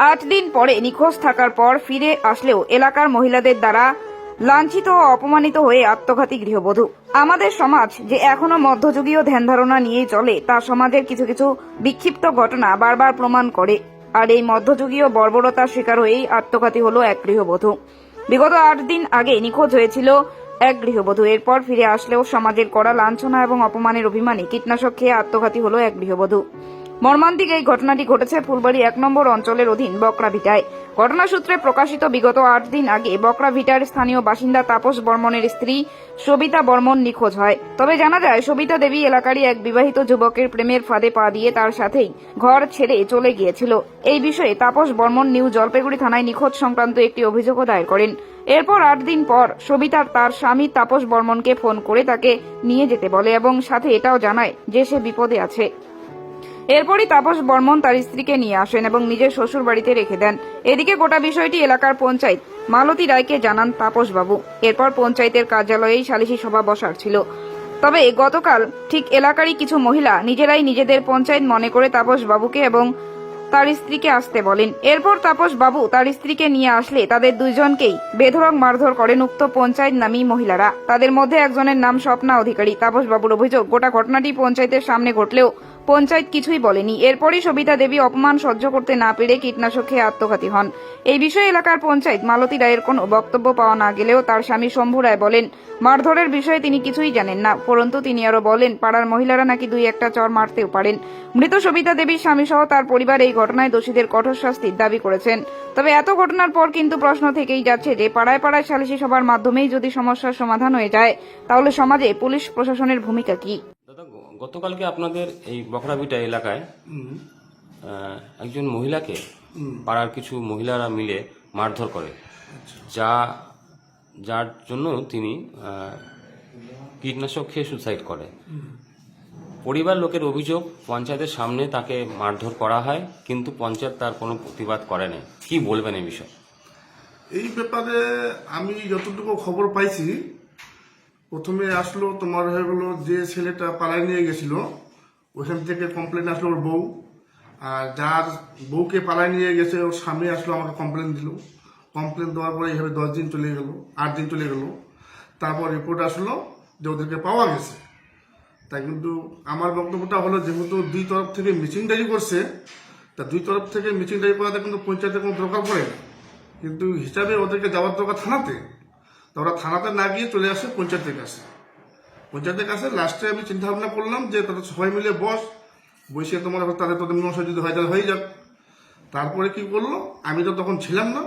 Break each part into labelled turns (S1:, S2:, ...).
S1: 8 দিন পরে নিখোঁজ থাকার পর ফিরে আসলেও এলাকার মহিলাদের দ্বারা লাঞ্ছিত ও অপমানিত হয়ে আত্মঘাতী গৃহবধূ। আমাদের সমাজ যে এখনো মধ্যযুগীয় ধ্যান ধারণা নিয়েই চলে তা সমাজের কিছু কিছু বিক্ষিপ্ত ঘটনা বারবার প্রমাণ করে। আর এই মধ্যযুগীয় বর্বরতার শিকার হয়েই আত্মঘাতী হলো এক গৃহবধূ। বিগত 8 দিন আগে নিখোঁজ হয়েছিল এক গৃহবধূ। এরপর ফিরে আসলেও সমাজের কড়া লাঞ্ছনা এবং অপমানের অভিমানে কীটনাশক খেয়ে আত্মঘাতী হলো এক গৃহবধূ। মর্মান্তিক এই ঘটনাটি ঘটেছে ফুলবাড়ি 1 নম্বর অঞ্চলের অধীন বকরাভিটায়। ঘটনা সূত্রে প্রকাশিত বিগত 8 দিন আগে বকরাভিটার স্থানীয় বাসিন্দা তাপস বর্মনের স্ত্রী সবিতা বর্মন নিখোঁজ হয়। তবে জানা যায় সবিতা দেবী এলাকারই এক বিবাহিত যুবকের প্রেমের ফাঁদে পা দিয়ে তার সাথেই ঘর ছেড়ে চলে গিয়েছিল। এই বিষয়ে তাপস বর্মন নিউ জলপাইগুড়ি থানায় নিখোঁজ সংক্রান্ত একটি অভিযোগও দায়ের করেন। এরপর 8 দিন পর সবিতা তার স্বামী তাপস বর্মনকে ফোন করে তাকে নিয়ে যেতে বলে এবং সাথে এটাও জানায় যে সে বিপদে আছে। এরপরই তাপস বর্মন তার স্ত্রীকে নিয়ে আসেন এবং নিজের শ্বশুর বাড়িতে রেখে দেন। এদিকে গোটা বিষয়টি এলাকার পঞ্চায়েত মালতী রায়কে জানান তাপস বাবু। এরপর পঞ্চায়েতের কার্যালয়েই সালিশি সভা বসার ছিল। তবে গতকাল ঠিক এলাকারই কিছু মহিলা নিজেরাই নিজেদের পঞ্চায়েত মনে করে তাপস বাবুকে এবং তার স্ত্রীকে আসতে বলেন। এরপর তাপস বাবু তার স্ত্রীকে নিয়ে আসলে তাদের দুইজনকেই বেধড়ক মারধর করেন উক্ত পঞ্চায়েত নামী মহিলারা। তাদের মধ্যে একজনের নাম স্বপ্না অধিকারী। তাপস বাবুর অভিযোগ, গোটা ঘটনাটি পঞ্চায়েতের সামনে ঘটলেও পঞ্চায়েত কিছুই বলেনি। এরপরই সবিতা দেবী অপমান সহ্য করতে না পেরে কীটনাশক খেয়ে আত্মঘাতী হন। এই বিষয়ে এলাকার পঞ্চায়েত মালতী রায়ের কোনো বক্তব্য পাওয়া না গেলেও তার স্বামী শম্ভু রায় বলেন মারধরের বিষয়ে তিনি কিছুই জানেন না, পরন্তু তিনি আরো বলেন পাড়ার মহিলারা নাকি 2-1টা চর মারতেও পারেন। মৃত সবিতা দেবীর স্বামী সহ তার পরিবার এই ঘটনায় দোষীদের কঠোর শাস্তির দাবি করেছেন। তবে এত ঘটনার পর কিন্তু প্রশ্ন থেকেই যাচ্ছে যে পাড়ায় পাড়ায় সালিশি সভার মাধ্যমেই যদি সমস্যার সমাধান হয়ে যায় তাহলে সমাজে পুলিশ প্রশাসনের ভূমিকা কি?
S2: দাদা, গতকালকে আপনাদের এই বকরাভিটা এলাকায় একজন মহিলাকে পাড়ার কিছু মহিলারা মিলে মারধর করে, যার জন্য তিনি কীটনাশক খেয়ে সুসাইড করে। পরিবার লোকের অভিযোগ পঞ্চায়েতের সামনে তাকে মারধর করা হয়, কিন্তু পঞ্চায়েত তার কোনো প্রতিবাদ করে না। কি বলবেন এই বিষয়ে?
S3: এই ব্যাপারে আমি যতটুকু খবর পাইছি, প্রথমে আসলো তোমার হয়ে গেলো যে ছেলেটা পালায় নিয়ে গেছিল ওখান থেকে কমপ্লেন আসলো ওর বউ, আর যার বউকে পালায় নিয়ে গেছে ওর স্বামী আসলো আমাকে কমপ্লেন দিল। কমপ্লেন দেওয়ার পরে এইভাবে 10 দিন চলে গেল, 8 দিন চলে গেল। তারপর রিপোর্ট আসলো যে ওদেরকে পাওয়া গেছে। তাই কিন্তু আমার বক্তব্যটা হলো যেহেতু 2 তরফ থেকে মিচিংডারি করছে, তা 2 তরফ থেকে মিচিংডারি করাতে কিন্তু পঞ্চায়েতের কোনো দরকার পড়ে না, কিন্তু হিসাবে ওদেরকে যাওয়ার দরকার থানাতে। তো ওরা থানাতে না গিয়ে চলে আসে পঞ্চায়েতের কাছে। পঞ্চায়েতের কাছে লাস্টে আমি চিন্তা ভাবনা করলাম যে তাদের সবাই মিলে বসে তোমার তাদের মীমাংসা যদি হয় তাহলে হয়ে যাক। তারপরে কি করলো, আমি তো তখন ছিলাম না,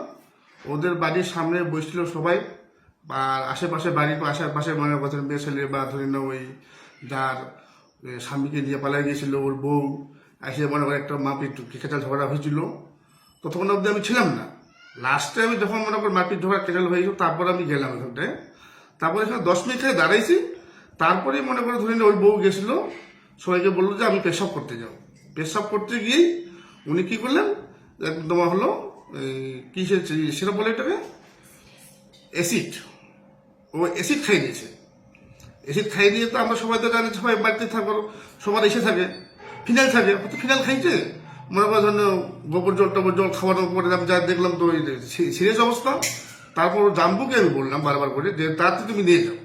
S3: ওদের বাড়ির সামনে বসছিল সবাই, আর আশেপাশে বাড়ির আশেপাশে মনে করছেন মেয়ে ছেলে বা ধরি না ওই যার স্বামীকে দিয়ে পালাই গিয়েছিল ওর বউ এসে মনে করে একটা মারপিট খেচাল ঝগড়া হয়েছিল। ততক্ষণ অবধি আমি ছিলাম না। লাস্টে আমি যখন মনে করি মারপিট ঝগড়া খেচাল হয়েছিল তারপর আমি গেলাম ওখানটায়। তারপরে এখানে 10 মিনিট থেকে দাঁড়াইছি। তারপরে মনে করে ধরি না ওই বউ গেছিল, সবাইকে বললো যে আমি পেশাব করতে যাও। পেশাব করতে গিয়েই উনি কি করলেন, তোমার হলো কি সেটা বলে এটাকে অ্যাসিড, ও অ্যাসিড খাই দিয়েছে। অ্যাসিড খাই দিয়ে তো আমরা সবাই তো জানি, সবাই বাড়িতে থাকবো, সবার এসে থাকে, ফিনাইল থাকে, ফিনাইল খাইছে মনে করার জন্য গোবর জল টবর জল খাওয়ানোর পরে আমি যা দেখলাম তো সিরিয়াস অবস্থা। তারপর জাম্বুকে আমি বললাম বারবার করে যে তাড়াতাড়ি তুমি নিয়ে যাও,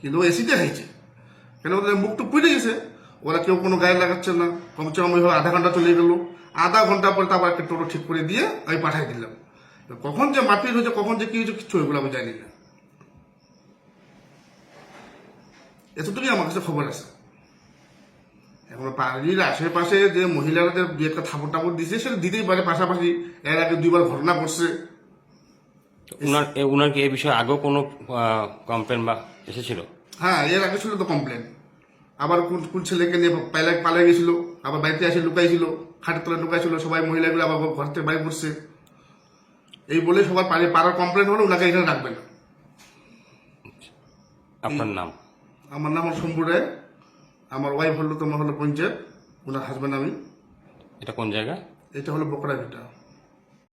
S3: কিন্তু ও অ্যাসিডে খাইছে। কেন ওদের মুখটা পুড়ে গেছে, ওরা কেউ কোনো গায়ে লাগাচ্ছে না। কমসে কম ওইভাবে আধা ঘন্টা চলে গেলো। আধা ঘন্টা পরে তারপর একটা টোটো ঠিক করে দিয়ে আমি পাঠাই দিলাম। কখন যে মারপিট হয়েছে, কখন যে কি হয়েছে কিচ্ছু এগুলো আমি জানি না। এতটুকুই আমার কাছে খবর আছে। এখন বাড়ির আশেপাশে যে মহিলারা যে একটা থাপড় টাপড় দিচ্ছে সেটা দিতেই পারে, পাশাপাশি এর আগে 2বার ঘটনা ঘটছে।
S2: উনার কি এই বিষয়ে আগেও কোনো কমপ্লেন বা এসেছিল?
S3: হ্যাঁ, এর আগে ছিল তো কমপ্লেন। আবার কোন ছেলেকে নিয়ে পালাই গেছিল, আবার বাড়িতে এসে লুকাইছিল, খাটের তলায় লুকাইছিল, সবাই মহিলাগুলো আবার ঘর থেকে বাড়ি করছে। এই বলে সবার পাড়ার কমপ্লেন হলো ওনাকে এখানে রাখবে না।
S2: আপনার নাম?
S3: আমার নাম শম্ভু রায়। আমার ওয়াইফ হলো তোমার হলো পঞ্চায়েত, ওনার হাজব্যান্ড আমি।
S2: এটা কোন জায়গা?
S3: এটা হলো বকরাভিটা।